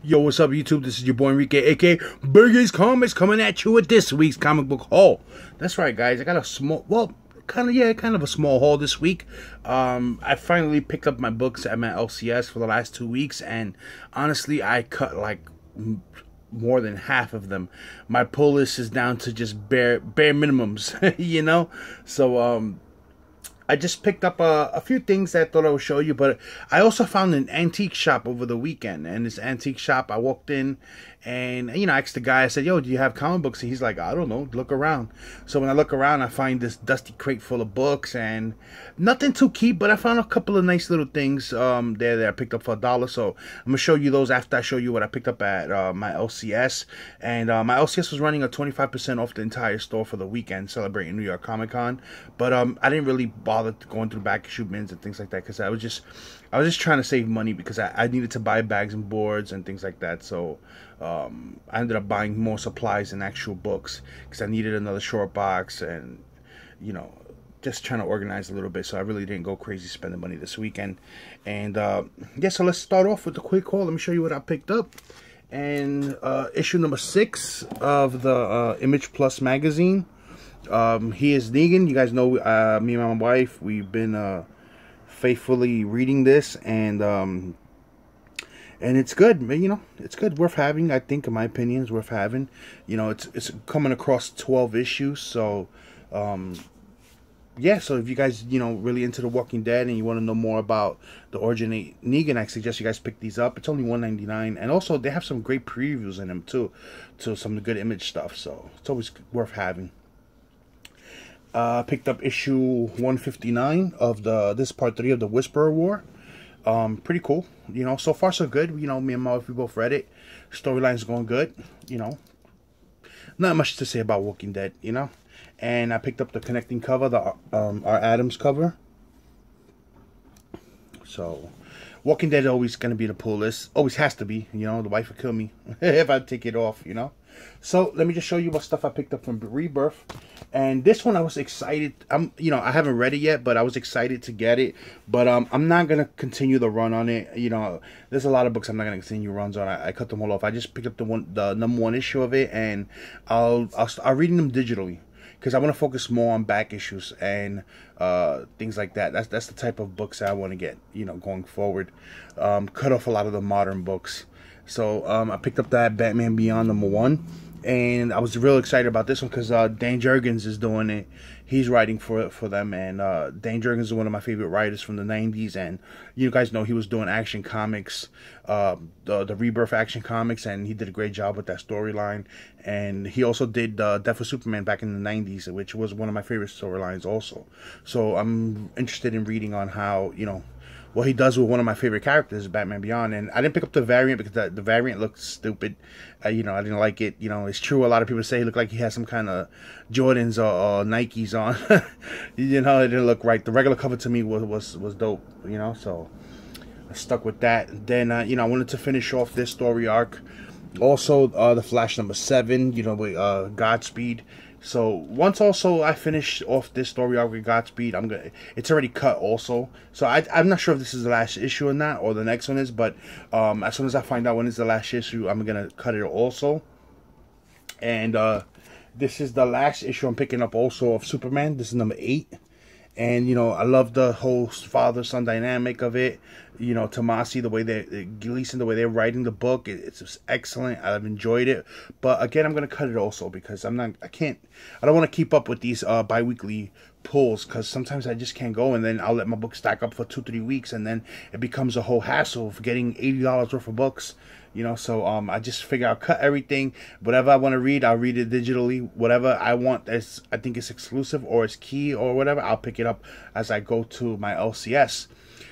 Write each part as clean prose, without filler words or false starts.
Yo, what's up, YouTube? This is your boy Enrique, aka Biggest Comics, coming at you with this week's comic book haul. That's right, guys. I got a small, kind of a small haul this week. I finally picked up my books at my LCS for the last 2 weeks, and honestly, I cut like more than half of them. My pull list is down to just bare minimums, you know. So I just picked up a few things that I thought I would show you, but I also found an antique shop over the weekend. And this antique shop, I walked in and, you know, I asked the guy, I said, yo, do you have comic books? And he's like, I don't know, look around. So when I look around, I find this dusty crate full of books and nothing too cheap, but I found a couple of nice little things there that I picked up for $1. So I'm going to show you those after I show you what I picked up at my LCS. And my LCS was running a 25% off the entire store for the weekend, celebrating New York Comic Con. But I didn't really bother going through back issue bins and things like that because I was just trying to save money because I needed to buy bags and boards and things like that. So I ended up buying more supplies and actual books because I needed another short box and, you know, just trying to organize a little bit. So I really didn't go crazy spending money this weekend. And yeah, so let's start off with a quick haul. Let me show you what I picked up. And issue number 6 of the Image Plus magazine. He is Negan. You guys know me and my wife, we've been faithfully reading this, and it's good. You know, it's good, worth having. I think, in my opinion, it's worth having. You know, it's coming across 12 issues. So yeah, so if you guys, you know, really into The Walking Dead and you want to know more about the origin of Negan, I suggest you guys pick these up. It's only $1.99, and also they have some great previews in them too, to some good Image stuff. So it's always worth having. Picked up issue 159 of this part 3 of the Whisperer War. Pretty cool. You know, so far so good. You know, me and my wife, we both read it. Storyline's going good. You know, not much to say about Walking Dead. You know, and I picked up the connecting cover, the our Adams cover. So, Walking Dead is always going to be the pull list. Always has to be. You know, the wife will kill me if I take it off. You know. So let me just show you what stuff I picked up from Rebirth. And this one I was excited. You know, I haven't read it yet, but I was excited to get it. But I'm not gonna continue the run on it. You know, there's a lot of books I'm not gonna continue runs on. I cut them all off. I just picked up the #1 issue of it, and I'll reading them digitally because I want to focus more on back issues and things like that. That's the type of books I want to get. You know, going forward. Cut off a lot of the modern books. So I picked up that Batman Beyond #1, and I was real excited about this one because Dan Jurgens is doing it. He's writing for them, and Dan Jurgens is one of my favorite writers from the 90s, and you guys know he was doing Action Comics, the Rebirth Action Comics, and he did a great job with that storyline. And he also did Death of Superman back in the 90s, which was one of my favorite storylines also. So I'm interested in reading on how, you know, what he does with one of my favorite characters, Batman Beyond. And I didn't pick up the variant because the variant looked stupid. You know, I didn't like it. You know, it's true. A lot of people say he looked like he had some kind of Jordans or Nikes on. You know, it didn't look right. The regular cover to me was dope. You know, so I stuck with that. Then you know, I wanted to finish off this story arc. Also, the Flash #7. You know, with Godspeed. So once also I finish off this story arc with Godspeed, it's already cut also. So I'm not sure if this is the last issue or not, or the next one is, but as soon as I find out when is the last issue, I'm gonna cut it also. And this is the last issue I'm picking up also of Superman. This is #8. And, you know, I love the whole father-son dynamic of it. You know, Tomasi, the way Gleason, the way they're writing the book, it's just excellent. I've enjoyed it. But again, I'm going to cut it also because I don't want to keep up with these bi-weekly pulls because sometimes I just can't go, and then I'll let my book stack up for 2-3 weeks, and then it becomes a whole hassle of getting $80 worth of books. You know, so I just figure I'll cut everything. Whatever I want to read, I'll read it digitally. Whatever I want that's I think it's exclusive or it's key or whatever, I'll pick it up as I go to my LCS.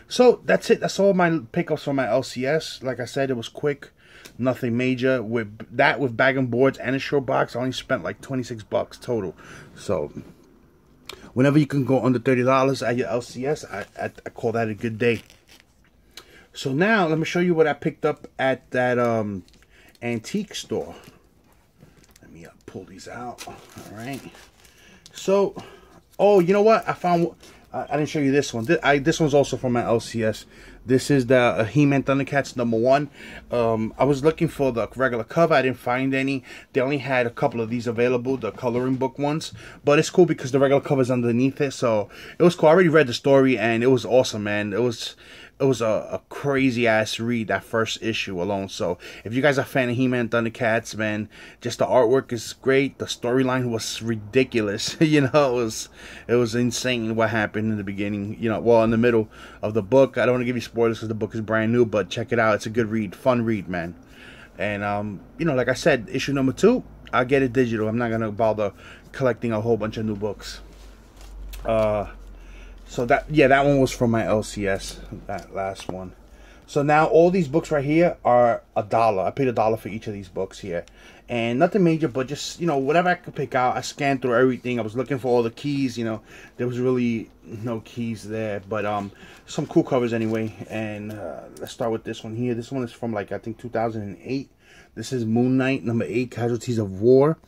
So that's it. That's all my pickups for my LCS. Like I said, it was quick, nothing major. With bag and boards and a short box, I only spent like 26 bucks total. So whenever you can go under $30 at your LCS, I call that a good day. So now let me show you what I picked up at that antique store. Let me pull these out. All right. So, oh, you know what? I found I didn't show you this one. This one's also from my LCS. This is the He-Man Thundercats #1. I was looking for the regular cover. I didn't find any. They only had a couple of these available, the coloring book ones. But it's cool because the regular cover's underneath it. So it was cool. I already read the story and it was awesome, man. It was a crazy ass read, that first issue alone. So if you guys are a fan of He-Man Thundercats, man, just the artwork is great. The storyline was ridiculous. You know, it was insane what happened in the beginning. You know, well, in the middle of the book. I don't want to give you spoilers because the book is brand new, but check it out. It's a good read, fun read, man. And you know, like I said, issue #2, I'll get it digital. I'm not gonna bother collecting a whole bunch of new books. So that one was from my LCS, that last one. So now all these books right here are $1. I paid $1 for each of these books here. And nothing major, but just, you know, whatever I could pick out. I scanned through everything. I was looking for all the keys, you know. There was really no keys there, but some cool covers anyway. And let's start with this one here. This one is from, like, I think 2008. This is Moon Knight #8, Casualties of War.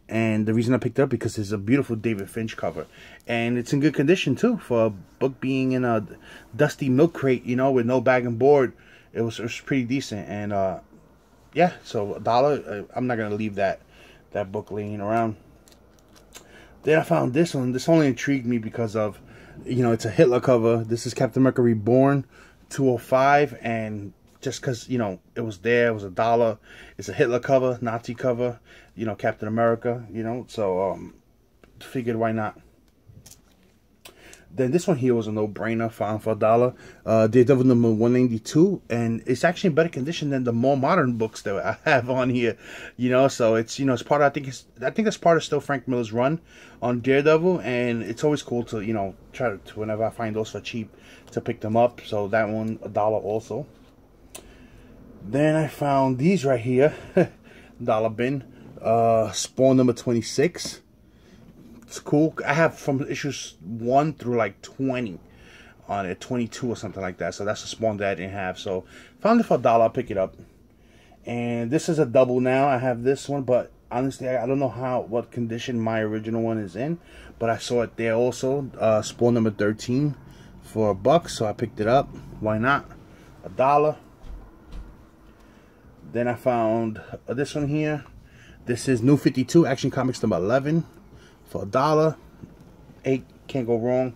And the reason I picked it up because it's a beautiful David Finch cover, and it's in good condition too for a book being in a dusty milk crate, you know, with no bag and board. It was pretty decent, and yeah, so $1. I'm not gonna leave that book laying around. Then I found this one. This only intrigued me because of, you know, it's a Hitler cover. This is Captain America Reborn 205, and just because, you know, it was there, it was $1. It's a Hitler cover, Nazi cover, you know, Captain America, you know, so figured why not. Then this one here was a no-brainer, found for $1. Daredevil #192, and it's actually in better condition than the more modern books that I have on here, you know. So it's, you know, it's part of, I think that's part of still Frank Miller's run on Daredevil, and it's always cool to, you know, try to whenever I find those for cheap to pick them up. So that one $1 also. Then I found these right here, dollar bin, Spawn #26. It's cool. I have from issues 1 through like 20 on it, 22 or something like that. So that's a Spawn that I didn't have. So found it for $1. I'll pick it up. And this is a double now. I have this one, but honestly, I don't know what condition my original one is in. But I saw it there also, Spawn #13 for $1. So I picked it up. Why not? $1. Then I found this one here. This is New 52, Action Comics #11 for $1. Can't go wrong.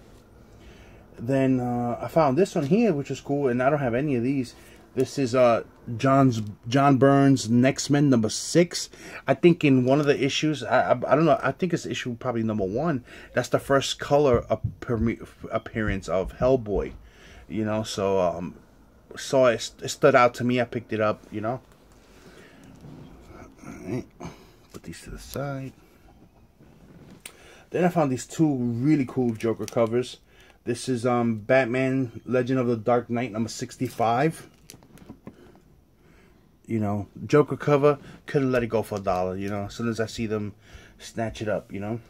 Then I found this one here, which is cool, and I don't have any of these. This is John Byrne's Next Men #6. I think in one of the issues, I don't know, I think it's issue probably #1. That's the first color appearance of Hellboy. You know, so it stood out to me. I picked it up, you know. Alright, put these to the side. Then I found these two really cool Joker covers. This is Batman Legend of the Dark Knight #65. You know, Joker cover, couldn't let it go for $1, you know. As soon as I see them, snatch it up, you know.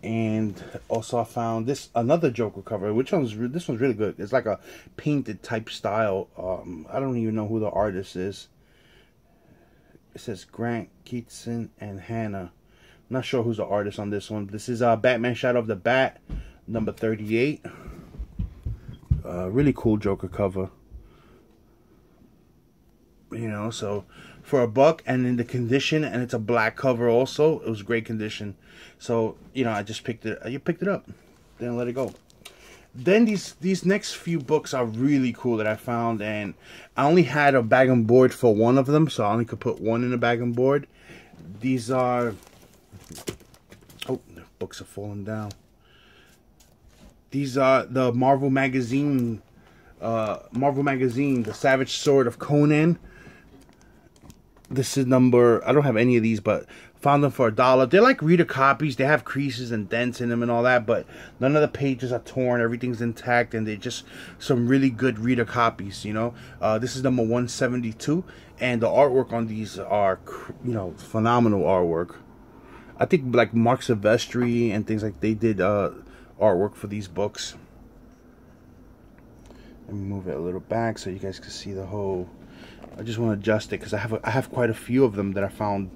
And also I found another Joker cover, this one's really good. It's like a painted type style. I don't even know who the artist is. It says Grant Keatson and Hannah. I'm not sure who's the artist on this one. This is Batman Shadow of the Bat #38. Really cool Joker cover. You know, so for $1 and in the condition, and it's a black cover also. It was great condition. So, you know, I just picked it. You picked it up. Then let it go. Then these next few books are really cool that I found, and I only had a bag and board for one of them, so I only could put one in a bag and board. These are, oh, the books are falling down. These are the Marvel Magazine, The Savage Sword of Conan. This is I don't have any of these, but found them for $1. They're like reader copies. They have creases and dents in them and all that, but none of the pages are torn. Everything's intact, and they're just some really good reader copies, you know. This is #172, and the artwork on these are, you know, phenomenal artwork. I think like Mark Silvestri and things like they did artwork for these books. Let me move it a little back so you guys can see the whole. I just want to adjust it because I have quite a few of them that I found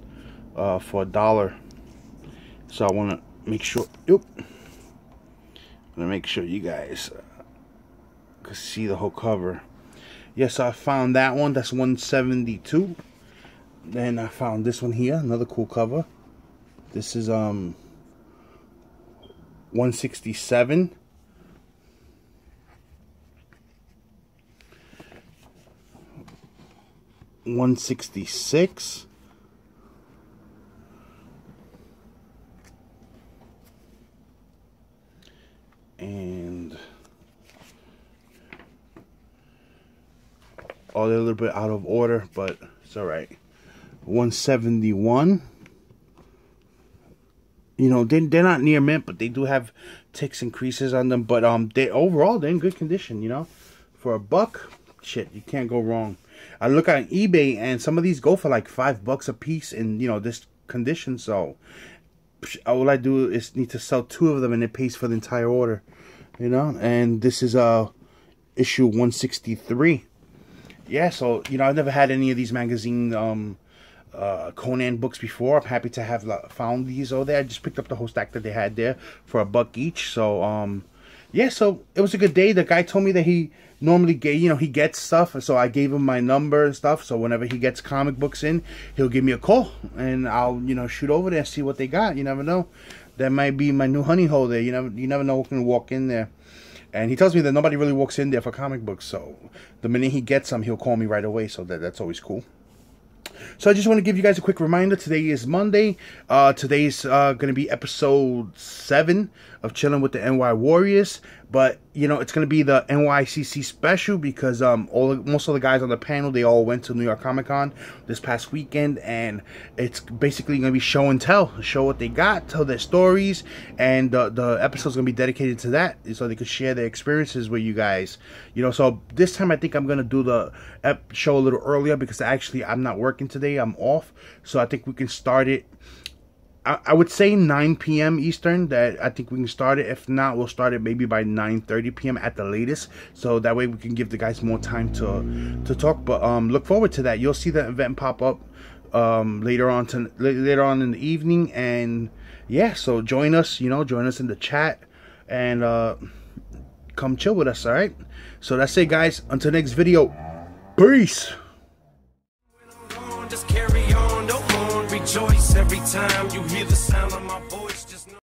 for $1. So I want to make sure. Oop. to make sure you guys can see the whole cover. Yes, I found that one. That's 172. Then I found this one here, another cool cover. This is 167. $166. And oh, they're a little bit out of order, but it's all right. 171. You know, they're not near mint, but they do have ticks and creases on them. But they overall they're in good condition. You know, for $1, shit, you can't go wrong. I look on eBay and some of these go for like $5 a piece in, you know, this condition. So all I do is need to sell 2 of them and it pays for the entire order, you know. And this is issue 163. Yeah, so you know, I've never had any of these magazine Conan books before. I'm happy to have found these over there. I just picked up the whole stack that they had there for $1 each. So yeah, so it was a good day. The guy told me that he normally he gets stuff, so I gave him my number and stuff. So whenever he gets comic books in, he'll give me a call and I'll, you know, shoot over there and see what they got. You never know, that might be my new honey hole there. You never know who can walk in there. And he tells me that nobody really walks in there for comic books, so the minute he gets some, he'll call me right away. So that's always cool. So I just want to give you guys a quick reminder. Today is Monday. Today's going to be episode 7 of Chilling with the NY Warriors. But, you know, it's going to be the NYCC special because most of the guys on the panel, they all went to New York Comic Con this past weekend. And it's basically going to be show and tell. Show what they got, tell their stories. And the episode's going to be dedicated to that so they could share their experiences with you guys. You know, so this time I think I'm going to do the show a little earlier because actually I'm not working today. I'm off. So I think we can start it. I would say 9 p.m. Eastern, that I think we can start it. If not, we'll start it maybe by 9:30 p.m. at the latest. So that way we can give the guys more time to talk. But look forward to that. You'll see the event pop up later on in the evening. And yeah, so join us, you know, join us in the chat and come chill with us, all right? So that's it, guys. Until next video, peace. Just carry on, don't mourn, rejoice every time you hear the